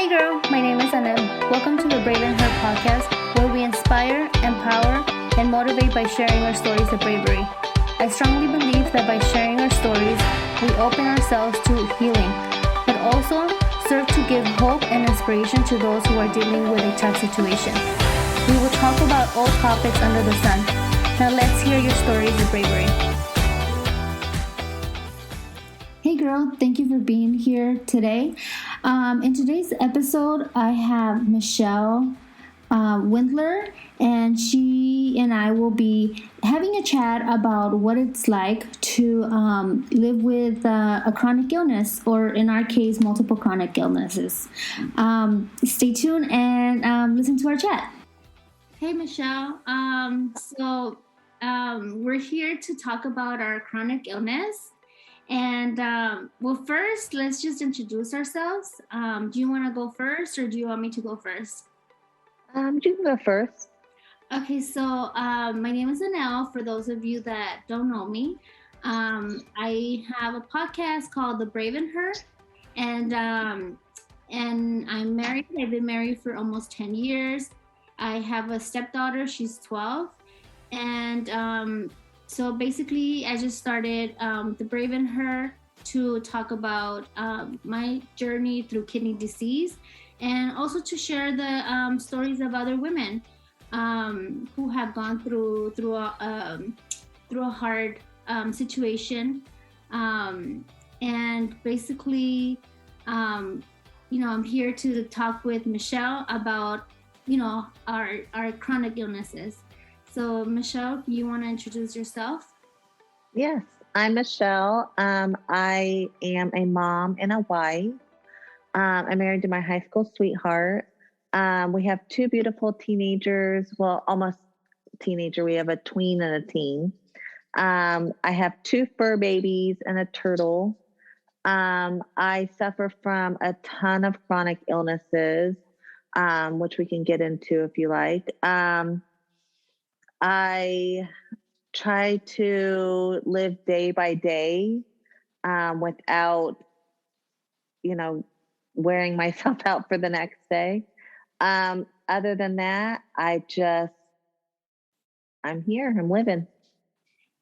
Hey girl, my name is Anna. Welcome to the Brave and Her podcast, where we inspire, empower, and motivate by sharing our stories of bravery. I strongly believe that by sharing our stories, we open ourselves to healing, but also serve to give hope and inspiration to those who are dealing with a tough situation. We will talk about all topics under the sun. Now let's hear your stories of bravery. Hey girl, thank you for being here today. In today's episode, I have Michelle Windler, and she and I will be having a chat about what it's like to live with a chronic illness, or in our case, multiple chronic illnesses. Stay tuned and listen to our chat. Hey Michelle, we're here to talk about our chronic illness. And first, let's just introduce ourselves. Do you want to go first, or do you want me to go first? You can go first. Okay, so my name is Anel. For those of you that don't know me, I have a podcast called The Brave and Her, and I'm married. I've been married for almost 10 years. I have a stepdaughter. She's 12, and so basically, I just started The Brave and Her to talk about my journey through kidney disease, and also to share the stories of other women who have gone through a hard situation. And basically, I'm here to talk with Michelle about our chronic illnesses. So, Michelle, you want to introduce yourself? Yes, I'm Michelle. I am a mom and a wife. I'm married to my high school sweetheart. We have two beautiful teenagers. Well, almost teenager. We have a tween and a teen. I have two fur babies and a turtle. I suffer from a ton of chronic illnesses, which we can get into if you like. I try to live day by day without, wearing myself out for the next day. Other than that, I'm here, I'm living.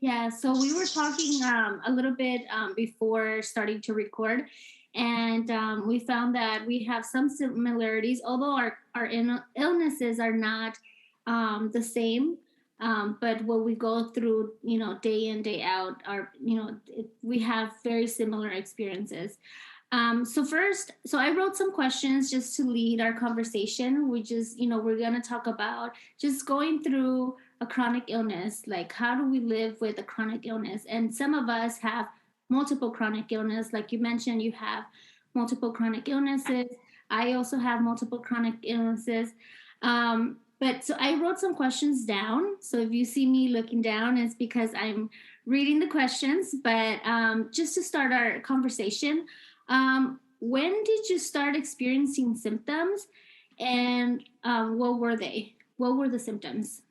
Yeah, so we were talking a little bit before starting to record, and we found that we have some similarities, although our illnesses are not the same. But what we go through, day in, day out, we have very similar experiences. So I wrote some questions just to lead our conversation. We're going to talk about just going through a chronic illness, like how do we live with a chronic illness? And some of us have multiple chronic illness. Like you mentioned, you have multiple chronic illnesses. I also have multiple chronic illnesses. So I wrote some questions down. So if you see me looking down, it's because I'm reading the questions. But just to start our conversation, when did you start experiencing symptoms, and what were they? What were the symptoms?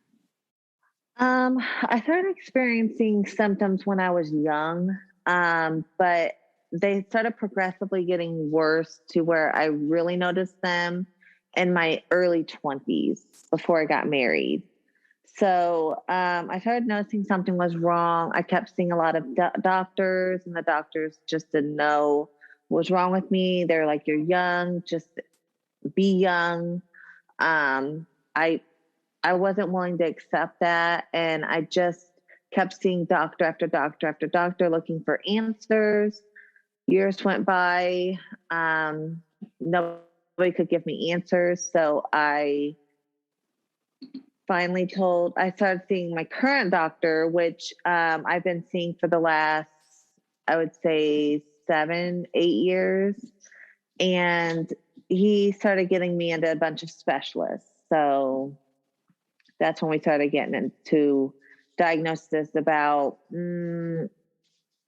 I started experiencing symptoms when I was young, but they started progressively getting worse to where I really noticed them in my early 20s before I got married. So I started noticing something was wrong. I kept seeing a lot of doctors, and the doctors just didn't know what was wrong with me. They're like, "You're young, just be young." I wasn't willing to accept that, and I just kept seeing doctor after doctor after doctor looking for answers. Years went by. Nobody could give me answers. So I finally I started seeing my current doctor, which I've been seeing for the last, I would say 7-8 years. And he started getting me into a bunch of specialists. So that's when we started getting into diagnosis about 10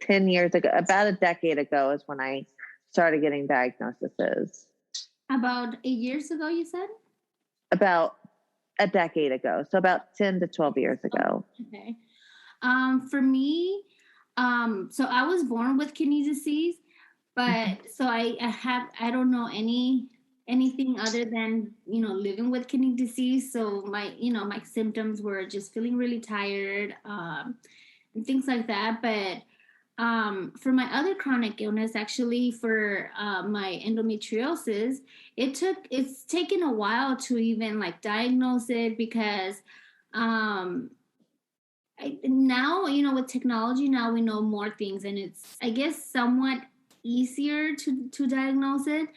years ago. About a decade ago is when I started getting diagnoses. About 8 years ago, you said? About a decade ago. So about 10 to 12 years ago. Okay. For me, so I was born with kidney disease, but so I don't know any anything other than, living with kidney disease. So my symptoms were just feeling really tired, and things like that. But for my other chronic illness, actually for my endometriosis, it's taken a while to even like diagnose it, because um, now, with technology, now we know more things, and it's, I guess, somewhat easier to diagnose it.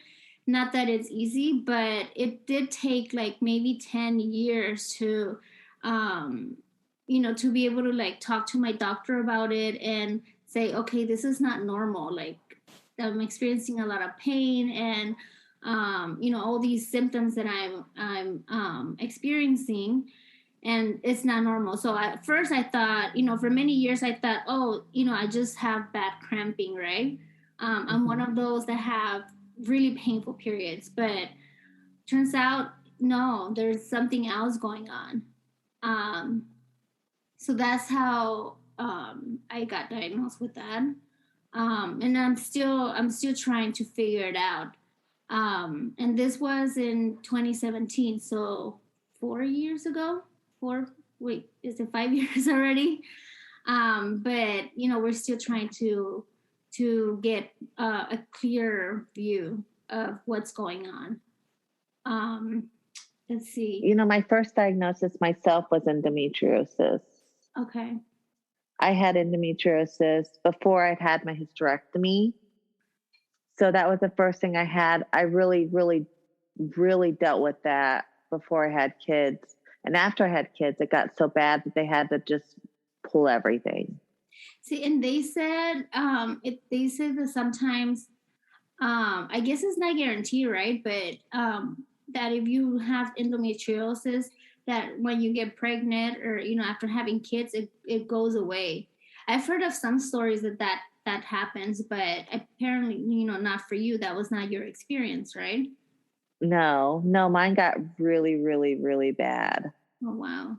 Not that it's easy, but it did take like maybe 10 years to um to be able to like talk to my doctor about it and say, okay, this is not normal. Like, I'm experiencing a lot of pain, and all these symptoms that I'm experiencing, and it's not normal. So at first I thought, for many years I thought, oh, I just have bad cramping, right? I'm one of those that have really painful periods, but turns out no, there's something else going on. Um, so that's how I got diagnosed with that. And I'm still trying to figure it out. And this was in 2017, so 4 years ago. Four, wait, is it 5 years already? But we're still trying to get a clear view of what's going on. Um, let's see. My first diagnosis myself was endometriosis. Okay. I had endometriosis before I'd had my hysterectomy. So that was the first thing I had. I really, really, really dealt with that before I had kids. And after I had kids, it got so bad that they had to just pull everything. See, and they said that sometimes, I guess it's not guaranteed, right? But that if you have endometriosis, that when you get pregnant or after having kids, it goes away. I've heard of some stories that happens, but apparently, not for you. That was not your experience, right? No, mine got really, really, really bad. Oh wow.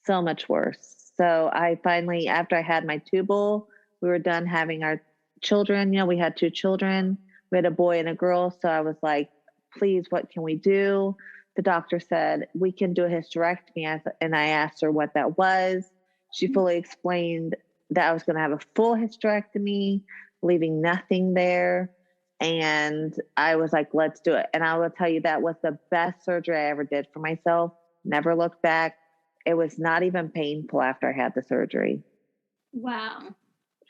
So much worse. So I finally, after I had my tubal, we were done having our children. We had 2 children. We had a boy and a girl. So I was like, please, what can we do? The doctor said, we can do a hysterectomy. And I asked her what that was. She fully explained that I was going to have a full hysterectomy, leaving nothing there. And I was like, let's do it. And I will tell you, that was the best surgery I ever did for myself. Never looked back. It was not even painful after I had the surgery. Wow.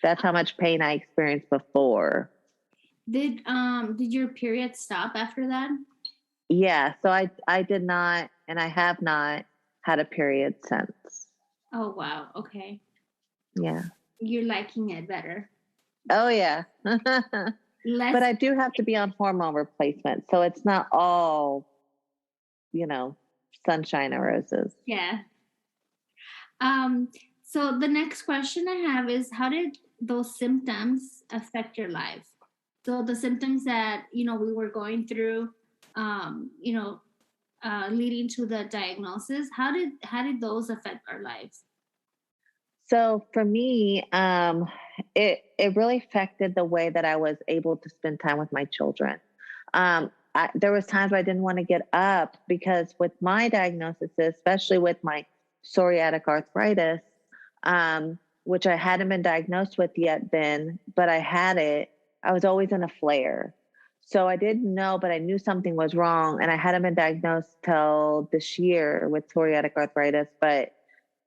That's how much pain I experienced before. Did your period stop after that? Yeah, so I did not, and I have not had a period since. Oh wow. Okay. Yeah. You're liking it better. Oh yeah. Less. But I do have to be on hormone replacement, so it's not all, sunshine and roses. Yeah. So the next question I have is, how did those symptoms affect your life? So the symptoms that we were going through, leading to the diagnosis, how did those affect our lives? So for me, it really affected the way that I was able to spend time with my children. There was times where I didn't want to get up because with my diagnosis, especially with my psoriatic arthritis, which I hadn't been diagnosed with yet then, but I had it. I was always in a flare. So I didn't know, but I knew something was wrong, and I hadn't been diagnosed till this year with psoriatic arthritis, but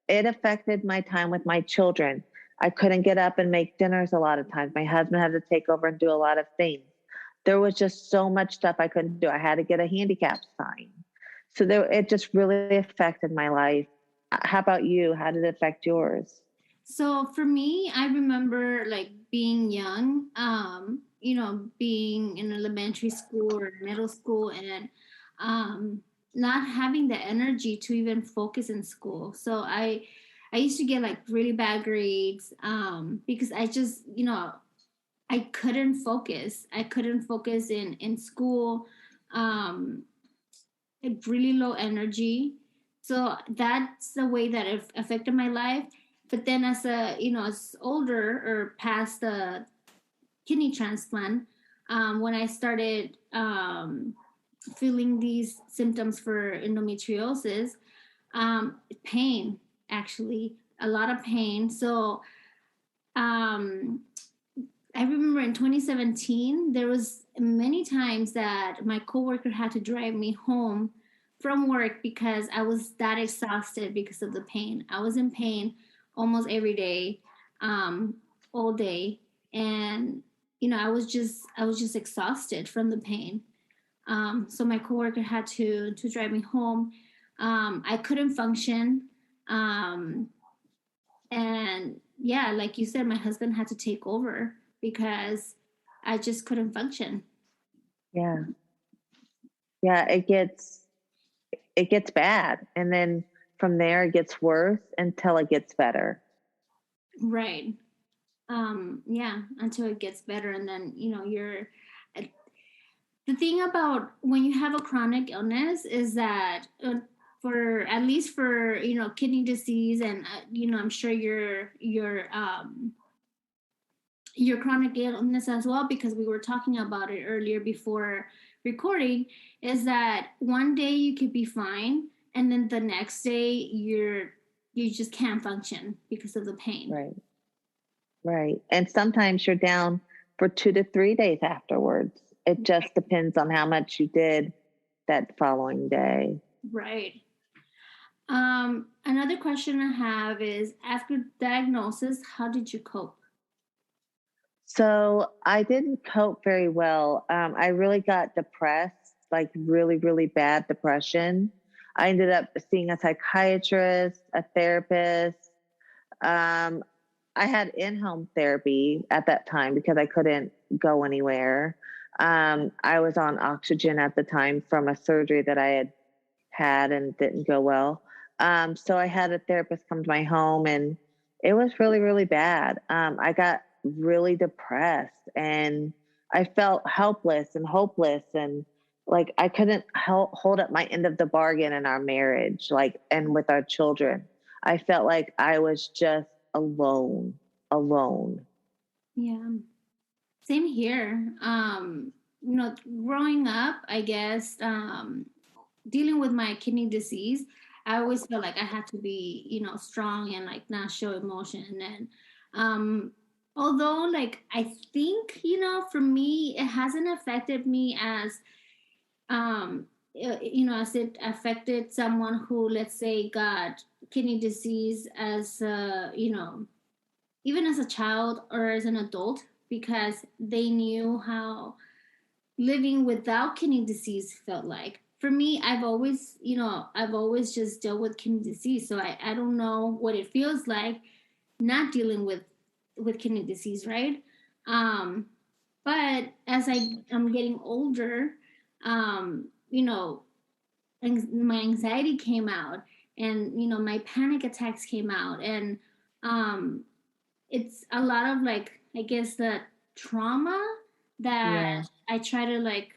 it affected my time with my children. I couldn't get up and make dinners a lot of times. My husband had to take over and do a lot of things. There was just so much stuff I couldn't do. I had to get a handicap sign. So it just really affected my life. How about you? How did it affect yours? So for me, I remember like being young, being in elementary school or middle school, and not having the energy to even focus in school. So I used to get like really bad grades, because I just, I couldn't focus. I couldn't focus in school. Um, like really low energy. So that's the way that it affected my life. But then as older or past the kidney transplant, when I started feeling these symptoms for endometriosis, pain, actually, a lot of pain. So um, I remember in 2017, there was many times that my coworker had to drive me home from work because I was that exhausted because of the pain. I was in pain almost every day, um, all day, and I was just exhausted from the pain. So my coworker had to drive me home. I couldn't function, um, and yeah, like you said, my husband had to take over because I just couldn't function. Yeah. Yeah. It gets bad. And then from there it gets worse until it gets better. Right. Yeah, until it gets better, and then you're. The thing about when you have a chronic illness is that for at least for kidney disease, and I'm sure your chronic illness as well, because we were talking about it earlier before recording, is that one day you could be fine, and then the next day you just can't function because of the pain. Right. Right. And sometimes you're down for 2 to 3 days afterwards. It just depends on how much you did that following day. Right. Another question I have is, after diagnosis, how did you cope? So I didn't cope very well. I really got depressed, like really, really bad depression. I ended up seeing a psychiatrist, a therapist. Um, I had in-home therapy at that time because I couldn't go anywhere. I was on oxygen at the time from a surgery that I had and didn't go well. So I had a therapist come to my home, and it was really, really bad. I got really depressed, and I felt helpless and hopeless, and like I couldn't hold up my end of the bargain in our marriage, like, and with our children. I felt like I was just alone, alone. Yeah, same here. Growing up, I guess, dealing with my kidney disease, I always felt like I had to be, strong and like not show emotion. And um, although, like, I think, for me, it hasn't affected me as as it affected someone who, let's say, got kidney disease as even as a child or as an adult, because they knew how living without kidney disease felt like. For me, I've always just dealt with kidney disease, so I don't know what it feels like not dealing with kidney disease, right? um but as I'm getting older, you know my anxiety came out, and my panic attacks came out, and um it's a lot of, like, I guess, the trauma that Yeah. I try to, like,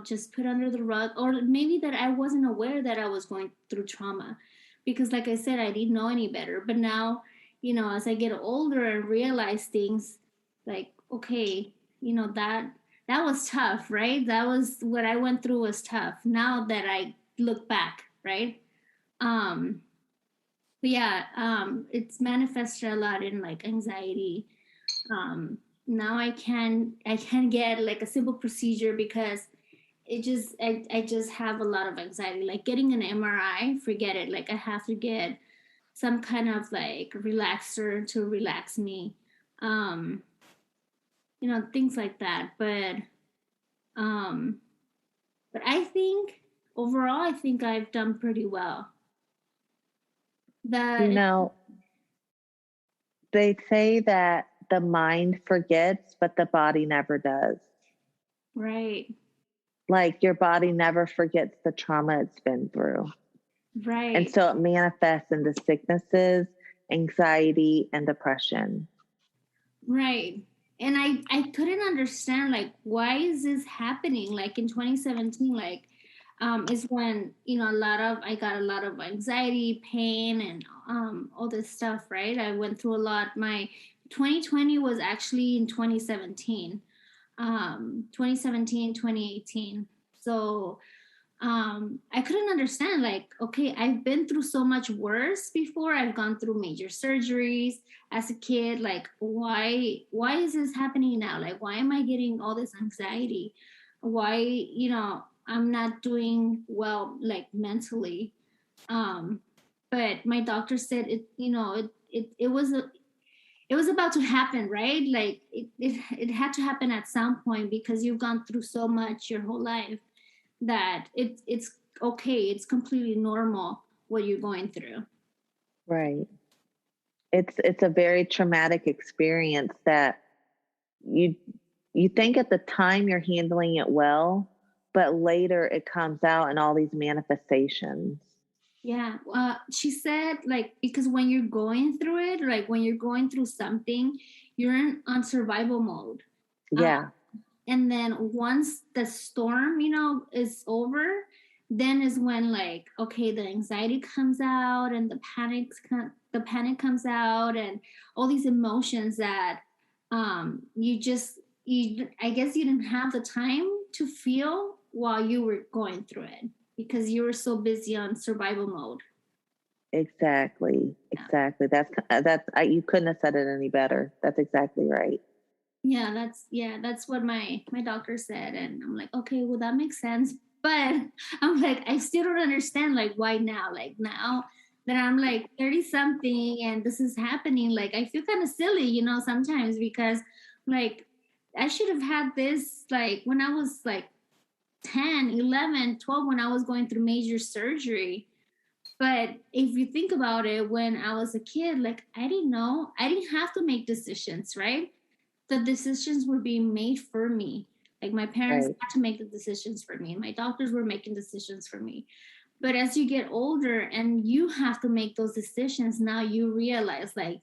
just put under the rug, or maybe that I wasn't aware that I was going through trauma, because, like I said, I didn't know any better. But now, as I get older and realize things, like, okay, that was tough, right? That was what I went through, was tough. Now that I look back, right? Um, but yeah, it's manifested a lot in, like, anxiety. Now I can get, like, a simple procedure, because I just have a lot of anxiety. Like, getting an MRI, forget it. Like, I have to get some kind of, like, relaxer to relax me. Um, things like that. Um, but I think overall, I think I've done pretty well. You That know, they say that the mind forgets, but the body never does. Right, Like your body never forgets the trauma it's been through. And right. so it manifests into sicknesses, anxiety, and depression. Right. And I couldn't understand, like, why is this happening? Like, in 2017, like, is when, I got a lot of anxiety, pain, and all this stuff, right? I went through a lot. My 2020 was actually in 2017. 2017, 2018. So I couldn't understand, like, okay, I've been through so much worse before. I've gone through major surgeries as a kid. Like, why is this happening now? Like, why am I getting all this anxiety? Why, I'm not doing well, like, mentally. um but my doctor said it was about to happen, right? Like, it had to happen at some point, because you've gone through so much your whole life, that it's okay, it's completely normal what you're going through. Right. It's a very traumatic experience that you you think at the time you're handling it well, but later it comes out in all these manifestations. Yeah, she said, like, because when you're going through it, like when you're going through something, you're on survival mode. uh, Yeah. and then once the storm, is over, then is when, like, okay, the anxiety comes out, and the panic comes out, and all these emotions that you I guess you didn't have the time to feel while you were going through it, because you were so busy on survival mode. Exactly. Yeah. Exactly. You couldn't have said it any better. That's exactly right. That's what my doctor said, and I'm like, okay, well, that makes sense. But I'm like, I still don't understand, like, why now? Like, now that I'm like 30 something and this is happening, like, I feel kind of silly, sometimes, because, like, I should have had this, like, when I was like 10, 11, 12, when I was going through major surgery. But if you think about it, when I was a kid, like, I didn't know, I didn't have to make decisions, right? The decisions were being made for me. Like, my parents Right. had to make the decisions for me, and my doctors were making decisions for me. But as you get older and you have to make those decisions, now you realize, like,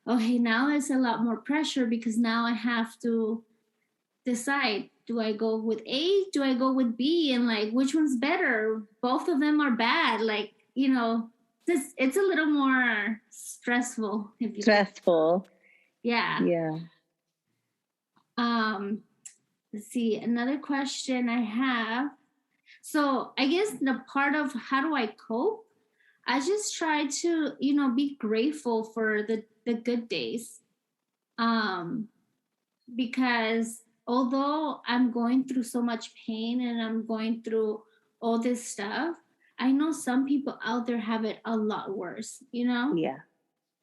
okay, now it's a lot more pressure, because now I have to decide, do I go with A, do I go with B, and, like, which one's better? Both of them are bad. Like, it's a little more stressful, if you think. Stressful. Yeah. Yeah. um let's see, another question I have. So I guess the part of how do I cope, I just try to, be grateful for the good days. um because although I'm going through so much pain and I'm going through all this stuff, I know some people out there have it a lot worse. Yeah.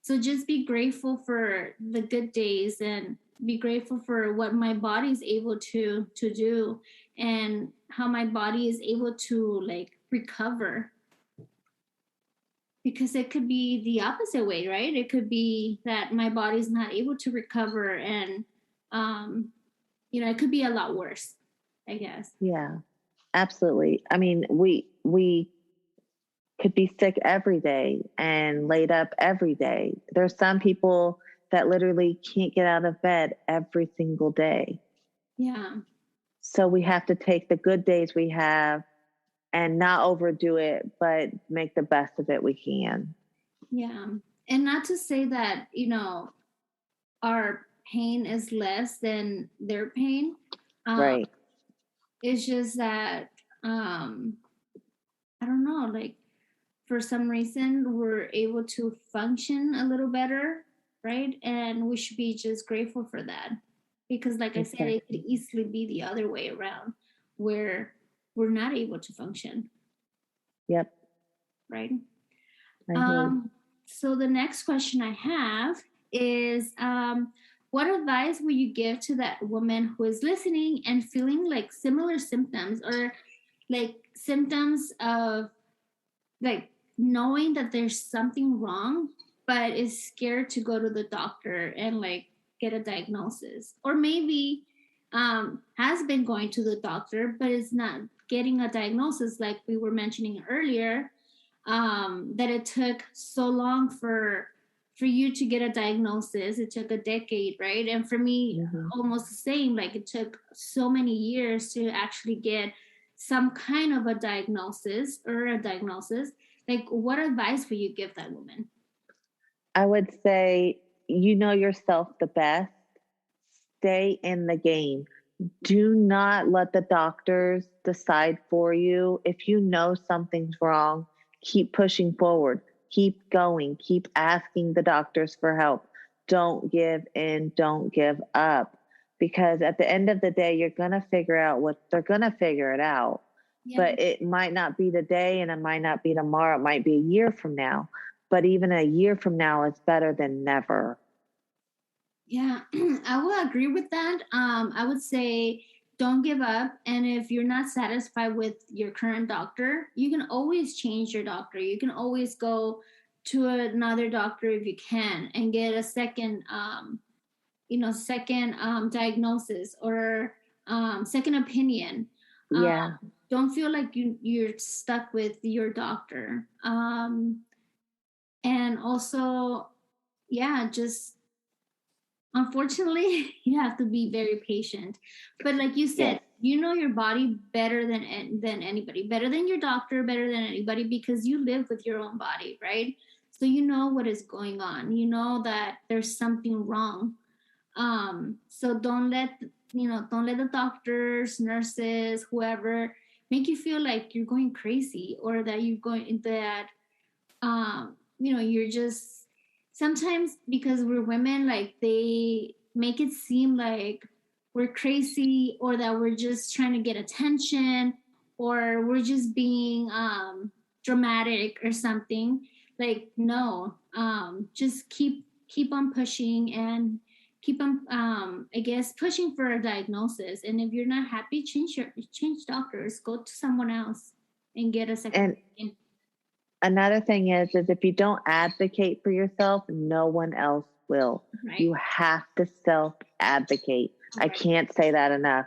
So just be grateful for the good days, and be grateful for what my body is able to do, and how my body is able to, like, recover. Because it could be the opposite way, right? It could be that my body's not able to recover, and um it could be a lot worse, I guess. Yeah. Absolutely. I mean, we could be sick every day and laid up every day. There's some people that literally can't get out of bed every single day. Yeah. So we have to take the good days we have and not overdo it, but make the best of it we can. Yeah. And not to say that, our pain is less than their pain. Um, Right. it's just that, I don't know, like, for some reason we're able to function a little better, right? And we should be just grateful for that. Because, like I said, it could Exactly. easily be the other way around, where we're not able to function, Yep. right? I agree. Um, so the next question I have is, what advice would you give to that woman who is listening and feeling like similar symptoms, or like symptoms of, like, knowing that there's something wrong, but is scared to go to the doctor and, like, get a diagnosis, or maybe has been going to the doctor but is not getting a diagnosis, like we were mentioning earlier, that it took so long for you to get a diagnosis. It took a decade, right? And for me, Mm-hmm. almost the same. Like, it took so many years to actually get some kind of a diagnosis, or a diagnosis. Like, what advice would you give that woman? I would say, you know yourself the best. Stay in the game. Do not let the doctors decide for you. If you know something's wrong, keep pushing forward, keep going, keep asking the doctors for help. Don't give in, don't give up. Because at the end of the day, you're going to figure out what they're going to figure it out. Yeah. But it might not be today and it might not be tomorrow. It might be a year from now. But even a year from now is better than never. Yeah, I will agree with that. I would say don't give up. And if you're not satisfied with your current doctor, you can always change your doctor. You can always go to another doctor if you can and get a second, second diagnosis or second opinion. Yeah. Don't feel like you're stuck with your doctor. And also, yeah, just unfortunately you have to be very patient, but like you said, you know your body better than anybody, better than your doctor, better than anybody, because you live with your own body, right? So you know what is going on, you know that there's something wrong. So don't let the doctors, nurses, whoever make you feel like you're going crazy or that you're just, sometimes because we're women, like they make it seem like we're crazy or that we're just trying to get attention or we're just being dramatic or something. Like no, just keep on pushing and keep on I guess pushing for a diagnosis. And if you're not happy, change doctors, go to someone else and get a second And opinion. another thing is if you don't advocate for yourself, no one else will. Right. You have to self advocate. Right. I can't say that enough.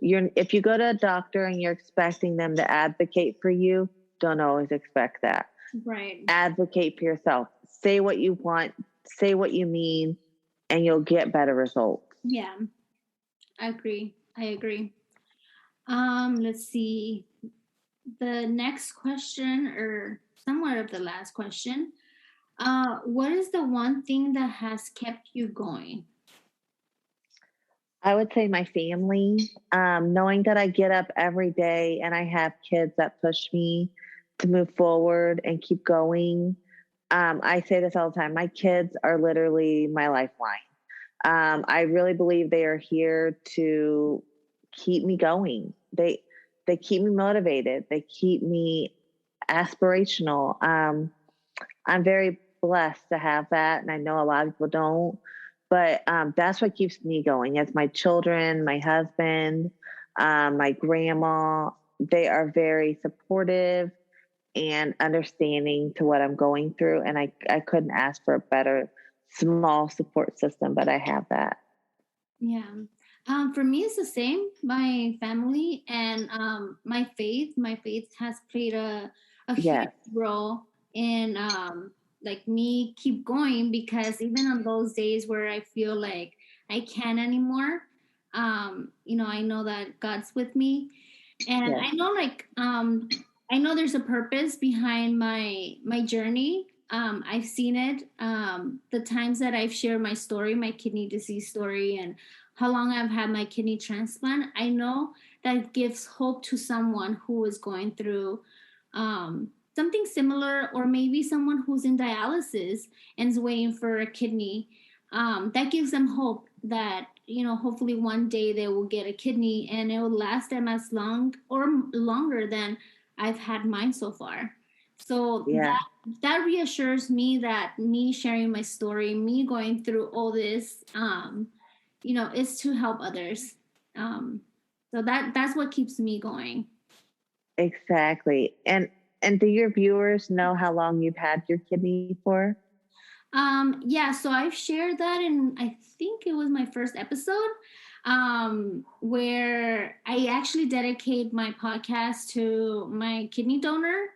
If you go to a doctor and you're expecting them to advocate for you, don't always expect that. Right. Advocate for yourself. Say what you want, say what you mean, and you'll get better results. Yeah, I agree. Let's see. The next question, or somewhat of the last question. What is the one thing that has kept you going? I would say my family, knowing that I get up every day and I have kids that push me to move forward and keep going. I say this all the time. My kids are literally my lifeline. I really believe they are here to keep me going. They keep me motivated. They keep me aspirational. I'm very blessed to have that, and I know a lot of people don't. But that's what keeps me going. It's my children, my husband, my grandma. They are very supportive and understanding to what I'm going through, and I couldn't ask for a better small support system, but I have that. Yeah. For me, it's the same. My family and my faith. My faith has played a huge Yes. role in like me keep going, because even on those days where I feel like I can't anymore, I know that God's with me, and Yes. I know I know there's a purpose behind my journey. I've seen it. The times that I've shared my story, my kidney disease story, and how long I've had my kidney transplant, I know that gives hope to someone who is going through something similar, or maybe someone who's in dialysis and is waiting for a kidney. That gives them hope that hopefully one day they will get a kidney and it will last them as long or longer than I've had mine so far. So Yeah. that reassures me that me sharing my story, me going through all this, is to help others. So that's what keeps me going. Exactly. And do your viewers know how long you've had your kidney for? Yeah, so I've shared that in, I think it was my first episode, where I actually dedicate my podcast to my kidney donor.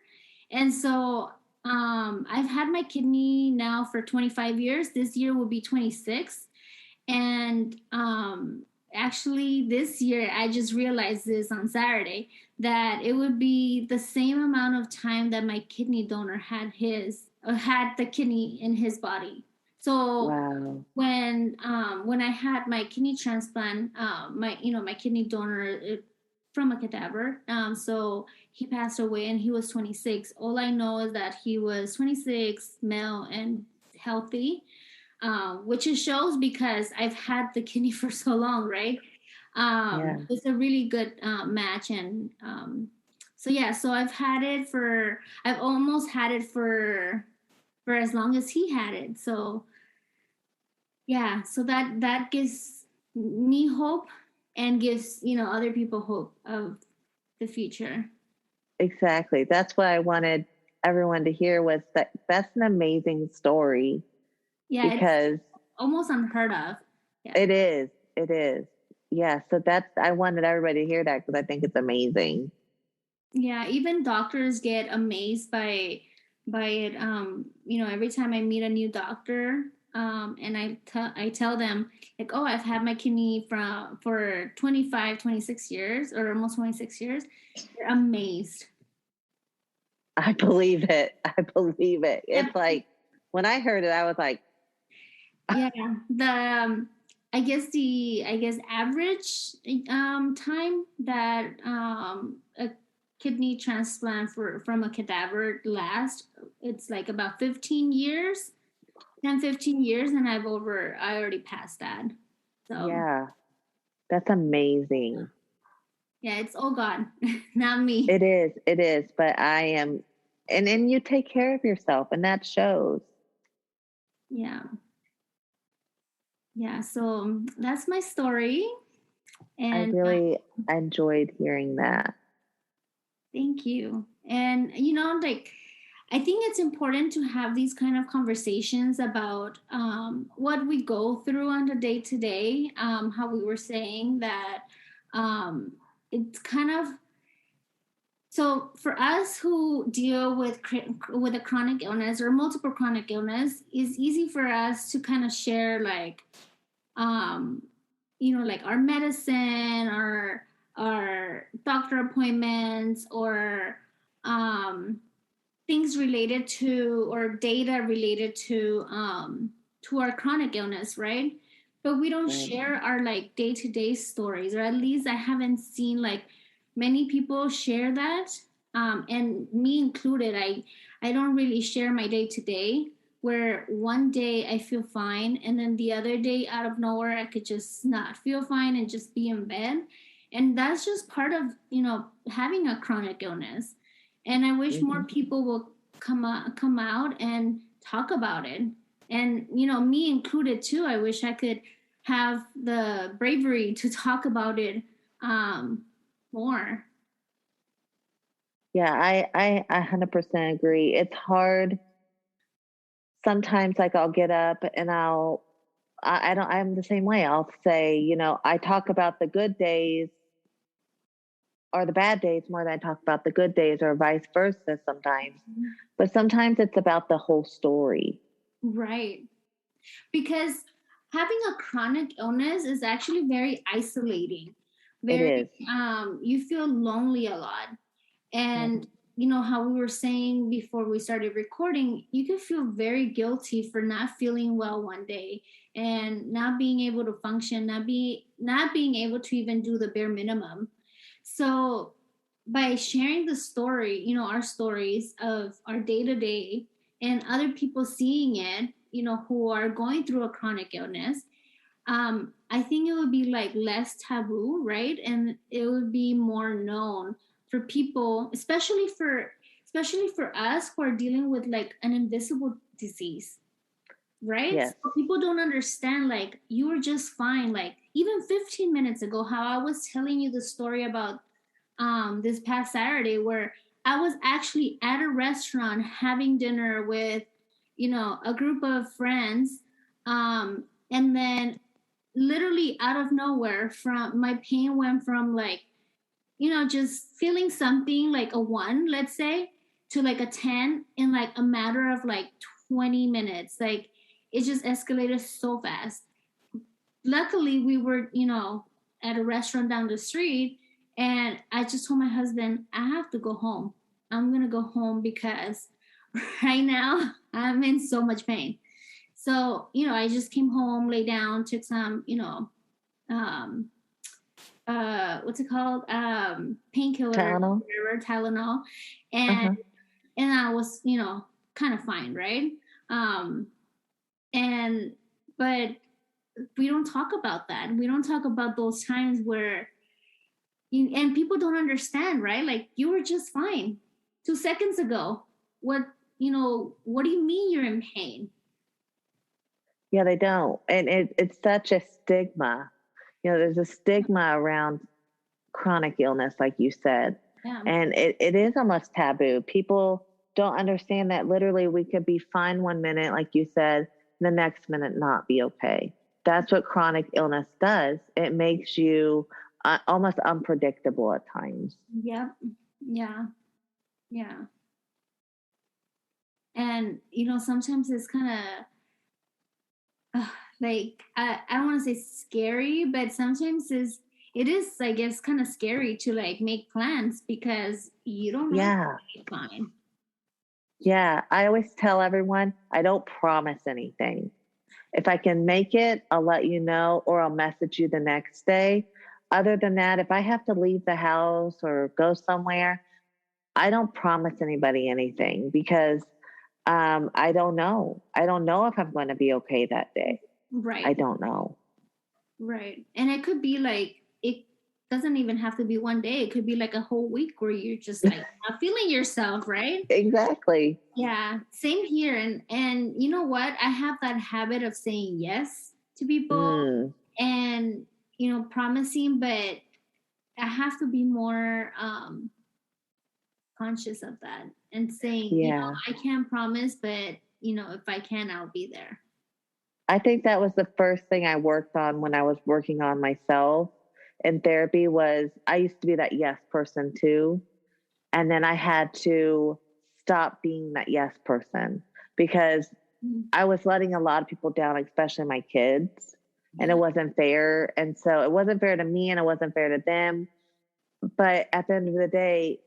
And so I've had my kidney now for 25 years. This year will be 26. And actually, this year, I just realized this on Saturday, that it would be the same amount of time that my kidney donor had the kidney in his body. So Wow. when I had my kidney transplant, my kidney donor from a cadaver, so he passed away and he was 26. All I know is that he was 26, male and healthy, which it shows because I've had the kidney for so long, right? Yeah. It's a really good match, and so yeah, so I've almost had it for as long as he had it. So yeah, so that gives me hope and gives other people hope of the future. Exactly. That's what I wanted everyone to hear was that that's an amazing story Yeah, it's because almost unheard of. Yeah. it is. It is. Yeah. So that's, I wanted everybody to hear that because I think it's amazing. Yeah, even doctors get amazed by it. Every time I meet a new doctor, and I tell them like, oh, I've had my kidney for 25, 26 years or almost 26 years. They're amazed. I believe it. I believe it. Yep. It's like when I heard it, I was like, Yeah, the I guess average time that a kidney transplant from a cadaver lasts, it's like about 15 years, 10, 15 years, and I already passed that. So yeah, that's amazing. yeah, it's all God, not me. It is. It is. But I am, and then you take care of yourself, and that shows. Yeah, yeah. So that's my story, I and really enjoyed hearing that. thank you. And like I think it's important to have these kind of conversations about what we go through on the day to day. How we were saying that um, it's kind of so for us who deal with a chronic illness or multiple chronic illness, it's easy for us to kind of share like um, like our medicine or our doctor appointments or um, things related to or data related to our chronic illness, right? But we don't Right. share our like day-to-day stories, or at least I haven't seen like many people share that, and me included. I don't really share my day-to-day, where one day I feel fine and then the other day out of nowhere I could just not feel fine and just be in bed. And that's just part of having a chronic illness. And I wish more Mhm. people will come out and talk about it. And me included too. I wish I could have the bravery to talk about it more. Yeah, I 100% agree. It's hard. Sometimes, like, I'll get up and I don't, I'm the same way. I'll say, I talk about the good days or the bad days more than I talk about the good days, or vice versa sometimes. But sometimes it's about the whole story. Right. Because having a chronic illness is actually very isolating. It Very is. you feel lonely a lot. And Mhm. how we were saying before we started recording, you can feel very guilty for not feeling well one day and not being able to function, not being able to even do the bare minimum. So by sharing the story, our stories of our day to day and other people seeing it, who are going through a chronic illness, I think it would be like less taboo, right? And it would be more known for people, especially for us who are dealing with like an invisible disease, right? Yes. So people don't understand like you were just fine. Like even 15 minutes ago, how I was telling you the story about this past Saturday, where I was actually at a restaurant having dinner with, a group of friends, and then literally out of nowhere, from my pain went from like just feeling something like a 1, let's say, to like a 10 in like a matter of like 20 minutes. Like it just escalated so fast. Luckily we were at a restaurant down the street, and I just told my husband I have to go home. I'm gonna go home because right now I'm in so much pain. So, I just came home, lay down, took some, um, what's it called? Painkiller, Tylenol. whatever, Tylenol. And, Uh-huh. and I was, kind of fine. Right. Um, and, but we don't talk about that. We don't talk about those times where and people don't understand, right? Like, you were just fine 2 seconds ago. What do you mean you're in pain? Yeah, they don't. And it's such a stigma. There's a stigma around chronic illness, like you said. Yeah. And it is almost taboo. People don't understand that literally we could be fine 1 minute, like you said, the next minute not be okay. That's what chronic illness does. It makes you almost unpredictable at times. Yep. Yeah. Yeah. And sometimes it's kind of like, I don't want to say scary, but sometimes it is, I guess, kind of scary to like make plans because you don't know if Yeah. you'll be fine. Yeah. I always tell everyone I don't promise anything. If I can make it, I'll let you know, or I'll message you the next day. Other than that, if I have to leave the house or go somewhere, I don't promise anybody anything because I don't know. I don't know if I'm going to be okay that day. I Right. don't know. Right. And it could be like, it doesn't even have to be one day. It could be like a whole week where you're just like not feeling yourself, right? Exactly. Yeah. Same here. And you know what? I have that habit of saying yes to people Mm, and promising, but I have to be more conscious of that and saying, yeah. I can't promise, but if I can, I'll be there. I think that was the first thing I worked on when I was working on myself in therapy was I used to be that yes person too. And then I had to stop being that yes person because I was letting a lot of people down, especially my kids, and it wasn't fair. And so it wasn't fair to me and it wasn't fair to them. But at the end of the day,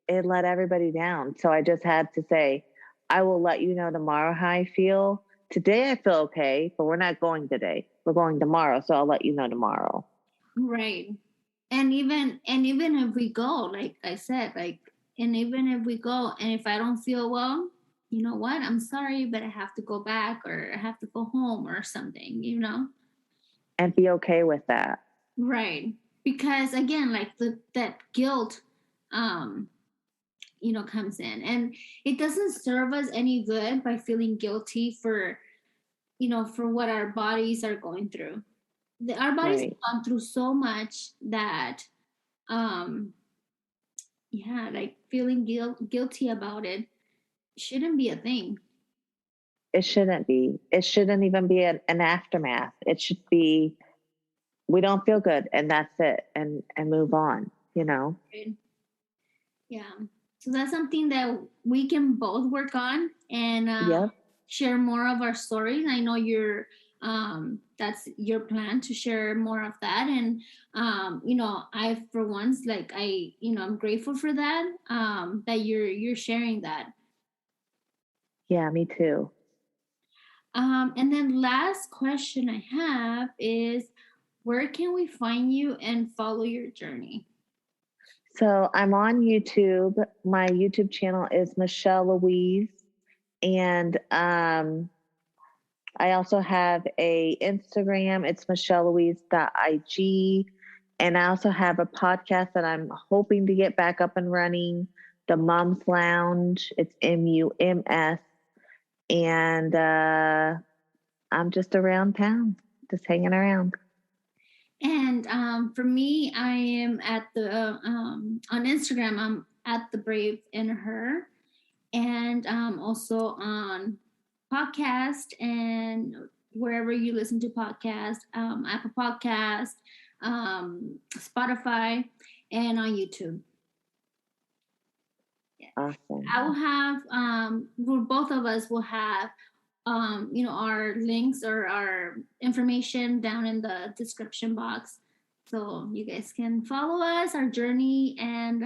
it let everybody down. So I just had to say, I will let you know tomorrow how I feel. Today I feel okay, but we're not going today. We're going tomorrow. So I'll let you know tomorrow. Right. And even if we go, like I said, like, and even if we go and if I don't feel well, you know what? I'm sorry, but I have to go back or I have to go home or something. And be okay with that. Right. Because again, like that guilt um comes in, and it doesn't serve us any good by feeling guilty for what our bodies are going through. Our bodies have Right. gone through so much that um yeah, like feeling guilty about it shouldn't be a thing. It shouldn't be. It shouldn't even be an aftermath. It should be we don't feel good and that's it and move on. Right? Yeah. So that's something that we can both work on and Yep. share more of our stories. I know that's your plan to share more of that. And I for once, like, I'm grateful for that, that you're sharing that. Yeah, me too. And then last question I have is, where can we find you and follow your journey? So I'm on YouTube. My YouTube channel is Michelle Louise. And I also have a Instagram. It's michellelouise.ig. And I also have a podcast that I'm hoping to get back up and running, the Mums Lounge. It's MUMS. And I'm just around town, just hanging around. And for me, I am at the on Instagram. I'm at the Brave in Her, and also on podcast and wherever you listen to podcasts, Apple Podcast, Spotify, and on YouTube. Awesome. I will have both of us will have our links or our information down in the description box, so you guys can follow us, our journey, and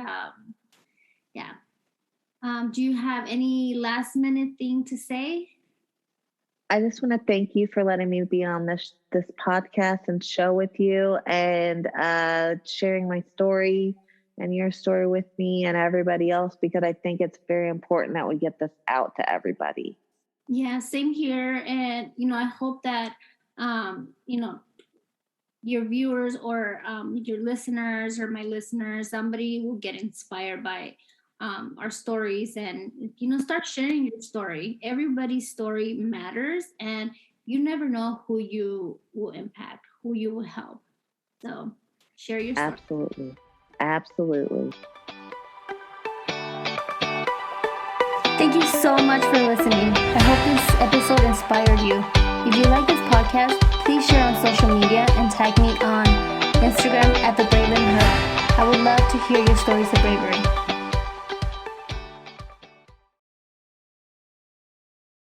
yeah. Do you have any last minute thing to say? I just want to thank you for letting me be on this podcast and show with you, and sharing my story and your story with me and everybody else, because I think it's very important that we get this out to everybody. Yeah, same here. And, I hope that, your viewers or your listeners or my listeners, somebody will get inspired by our stories and, start sharing your story. Everybody's story matters, and you never know who you will impact, who you will help. So share your story. Absolutely. Absolutely. Thank you so much for listening. I hope this episode inspired you. If you like this podcast, please share on social media and tag me on Instagram @TheBravenHer. I would love to hear your stories of bravery.